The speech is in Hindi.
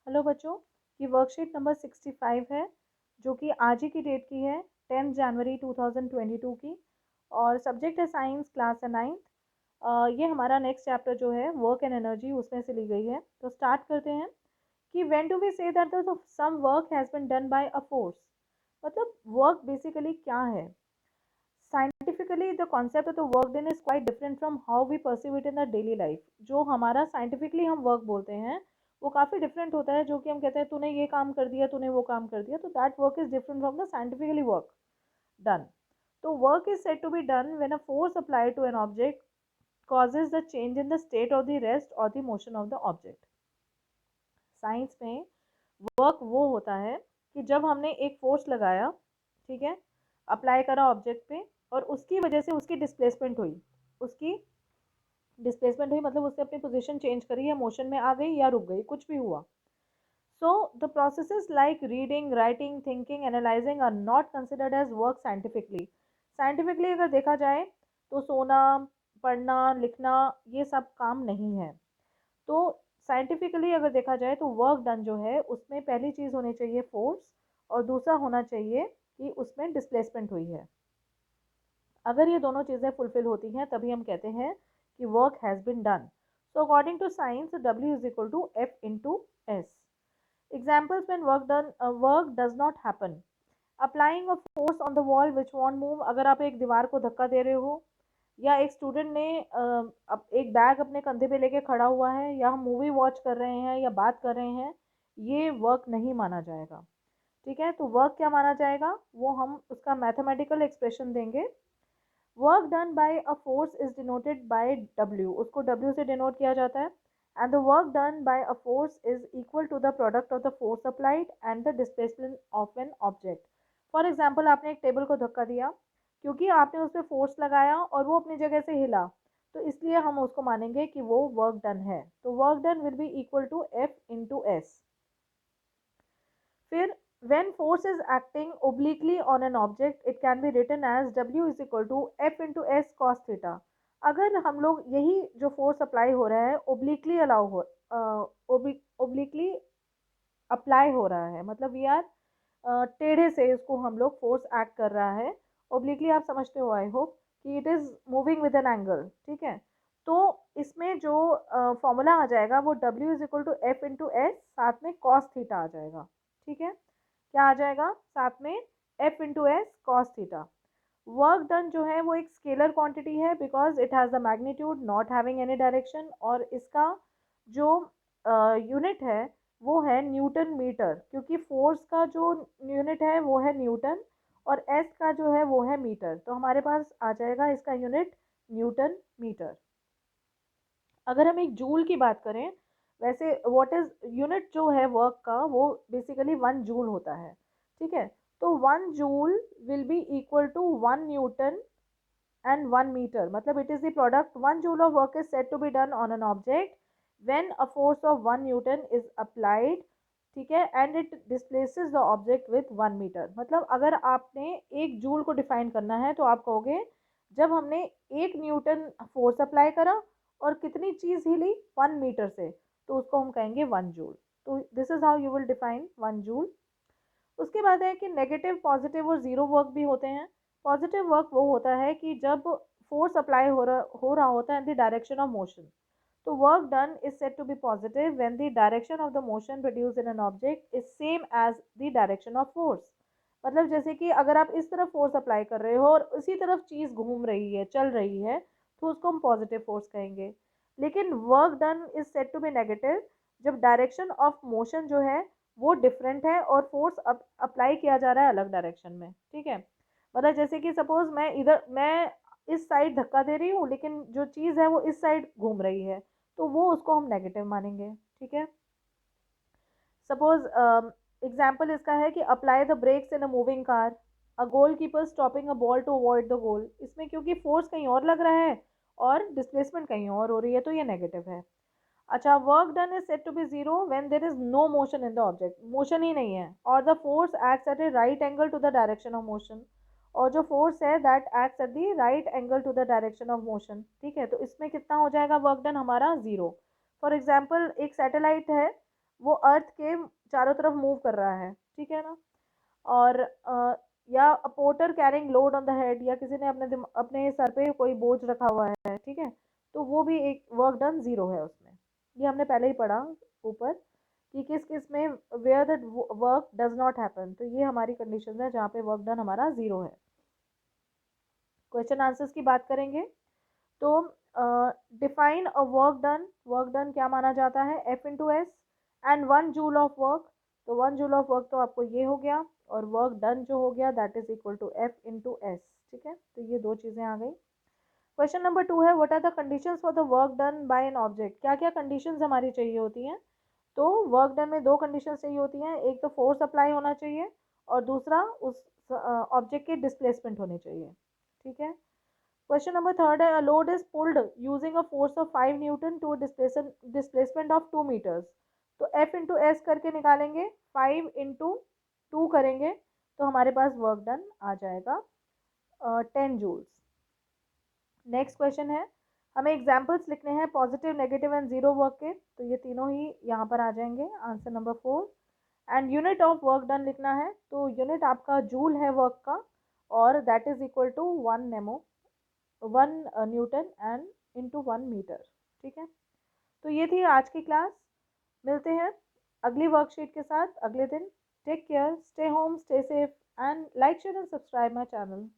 हेलो बच्चों, ये वर्कशीट नंबर 65 है जो कि आज ही की डेट की है 10 जनवरी 2022 की। और सब्जेक्ट है साइंस, क्लास है 9th। ये हमारा नेक्स्ट चैप्टर जो है वर्क एंड एनर्जी उसमें से ली गई है। तो स्टार्ट करते हैं कि when do we say that the some work has been done by a force. मतलब वर्क बेसिकली क्या है। Scientifically the concept of the work done is quite different from how we perceive it in the daily life. जो हमारा साइंटिफिकली हम वर्क बोलते हैं वो काफ़ी डिफरेंट होता है। जो कि हम कहते हैं तूने ये काम कर दिया, तूने वो काम कर दिया, तो that work is different from the scientifically work done. तो work is said to be done when a force applied to an object causes the change in the state of the rest or the motion of the object। Science में वर्क वो होता है कि जब हमने एक फोर्स लगाया, ठीक है, अप्लाई करा ऑब्जेक्ट पे, और उसकी वजह से उसकी डिस्प्लेसमेंट हुई। उसकी डिस्प्लेसमेंट हुई मतलब उसने अपनी पोजीशन चेंज करी या मोशन में आ गई या रुक गई, कुछ भी हुआ। So the processes like reading, writing, thinking, analysing are not considered as work scientifically. Scientifically अगर देखा जाए तो सोना, पढ़ना, लिखना, ये सब काम नहीं है। तो साइंटिफिकली अगर देखा जाए तो वर्क डन जो है उसमें पहली चीज़ होनी चाहिए फोर्स, और दूसरा होना चाहिए कि उसमें डिस्प्लेसमेंट हुई है। अगर ये दोनों चीज़ें फुलफिल होती हैं तभी हम कहते हैं कि work has been done. So according to science W is equal to F into S. Examples when work does not happen. Applying a force on the wall which won't move. अगर आप एक दीवार को धक्का दे रहे हो, या एक स्टूडेंट ने एक बैग अपने कंधे पे लेके खड़ा हुआ है, या हम मूवी वॉच कर रहे हैं या बात कर रहे हैं, ये वर्क नहीं माना जाएगा। ठीक है, तो वर्क क्या माना जाएगा, वो हम उसका मैथमेटिकल एक्सप्रेशन देंगे। Work done by a force is denoted by W, उसको W से डिनोट किया जाता है। And the work done by a force is equal to the product of the force applied and the displacement of an object. For example, आपने एक टेबल को धक्का दिया, क्योंकि आपने उस पर फोर्स लगाया और वो अपनी जगह से हिला, तो इसलिए हम उसको मानेंगे कि वो वर्क डन है। तो work done will be equal to F into S. फिर when force is acting obliquely on an object it can be written as W is equal to F into S cos theta। अगर हम लोग यही जो फोर्स अप्लाई हो रहा है ओब्लिकली अलाउ हो ओब्लिकली अप्लाई हो रहा है, मतलब वी आर टेढ़े से इसको हम लोग फोर्स एक्ट कर रहा है। ओब्लिकली आप समझते हो आई होप कि it is moving with an angle, ठीक है। तो इसमें जो फॉर्मूला आ जाएगा वो W is equal to F into S, साथ में कॉस थीटा आ जाएगा। ठीक है, क्या आ जाएगा साथ में, F into S cos theta. Work done जो है वो एक स्केलर क्वांटिटी है because it has the magnitude not having any direction, और इसका जो यूनिट है वो है न्यूटन मीटर, क्योंकि फोर्स का जो यूनिट है वो है न्यूटन, और एस का जो है वो है मीटर। तो हमारे पास आ जाएगा इसका यूनिट न्यूटन मीटर। अगर हम एक जूल की बात करें, वैसे व्हाट इज यूनिट जो है वर्क का वो बेसिकली 1 जूल होता है। ठीक है, तो 1 joule will be equal to 1 newton and 1 meter, मतलब it is the product 1 joule of work is said to be done on an object when a force of 1 Newton is applied, ठीक है, and it displaces the object with 1 meter। मतलब अगर आपने 1 जूल को डिफाइन करना है तो आप कहोगे जब हमने 1 न्यूटन फोर्स अप्लाई करा और कितनी चीज हिली 1 मीटर से, तो उसको हम कहेंगे 1 जूल। तो this is how you will define 1 joule. उसके बाद है कि नेगेटिव, पॉजिटिव और ज़ीरो वर्क भी होते हैं। पॉजिटिव वर्क वो होता है कि जब फोर्स अप्लाई हो रहा होता है in the direction of motion. तो work done is said to be positive when the direction of the motion produce in an object is same as the direction of force. मतलब जैसे कि अगर आप इस तरफ फोर्स अप्लाई कर रहे हो और उसी तरफ चीज़ घूम रही है, चल रही है, तो उसको हम पॉजिटिव फोर्स कहेंगे। लेकिन work done is said to be negative जब डायरेक्शन ऑफ मोशन जो है वो डिफरेंट है और फोर्स अप्लाई किया जा रहा है अलग डायरेक्शन में। ठीक है, मतलब जैसे कि सपोज मैं इस साइड धक्का दे रही हूँ लेकिन जो चीज़ है वो इस साइड घूम रही है, तो वो उसको हम नेगेटिव मानेंगे। ठीक है, सपोज एग्जाम्पल इसका है कि apply the brakes in a moving car, a goal keeper stopping a ball to avoid the goal. इसमें क्योंकि फोर्स कहीं और लग रहा है और डिस्प्लेसमेंट कहीं और हो रही है, तो ये नेगेटिव है। अच्छा, work done is said to be zero when there is no motion in the object, motion ही नहीं है, और the force acts at a right angle to the direction of motion, और जो फोर्स है that acts at the right angle to the direction of motion. ठीक है, तो इसमें कितना हो जाएगा वर्क डन हमारा, जीरो। फॉर एग्जाम्पल एक सैटेलाइट है, वो अर्थ के चारों तरफ मूव कर रहा है, ठीक है ना। और या a porter carrying load on the head, या किसी ने अपने सर पे कोई बोझ रखा हुआ है, ठीक है, तो वो भी एक वर्क डन ज़ीरो है उसमें। ये हमने पहले ही पढ़ा ऊपर कि किस किस में where that work does not happen, तो ये हमारी कंडीशन है जहाँ पे वर्क डन हमारा ज़ीरो है। क्वेश्चन आंसर्स की बात करेंगे तो डिफाइन अ वर्क डन क्या माना जाता है, F into S and 1 joule of work. तो 1 जूल ऑफ वर्क तो आपको ये हो गया, और वर्क डन जो हो गया that is equal to F into S, ठीक है, तो ये दो चीज़ें आ गई। क्वेश्चन नंबर 2 है what are the conditions for the work done by an object, क्या क्या कंडीशंस हमारी चाहिए होती हैं। तो वर्क डन में दो कंडीशंस चाहिए होती हैं, एक तो फोर्स अप्लाई होना चाहिए और दूसरा उस ऑब्जेक्ट के डिस्प्लेसमेंट होने चाहिए, ठीक है। क्वेश्चन नंबर थर्ड है, load is pulled using a force of 5 newton to displacement of 2 metres. तो एफ इंटू एस करके निकालेंगे, 5 इंटू 2 करेंगे तो हमारे पास वर्क डन आ जाएगा 10 जूल्स। नेक्स्ट क्वेश्चन है, हमें एग्जाम्पल्स लिखने हैं positive negative and zero work के, तो ये तीनों ही यहाँ पर आ जाएंगे, answer number 4। And unit of work done लिखना है, तो यूनिट आपका जूल है वर्क का, और that is equal to 1 newton and into 1 metre, ठीक है। तो ये थी आज की क्लास, मिलते हैं अगली वर्कशीट के साथ अगले दिन। Take care, stay home, stay safe and like share and subscribe my channel.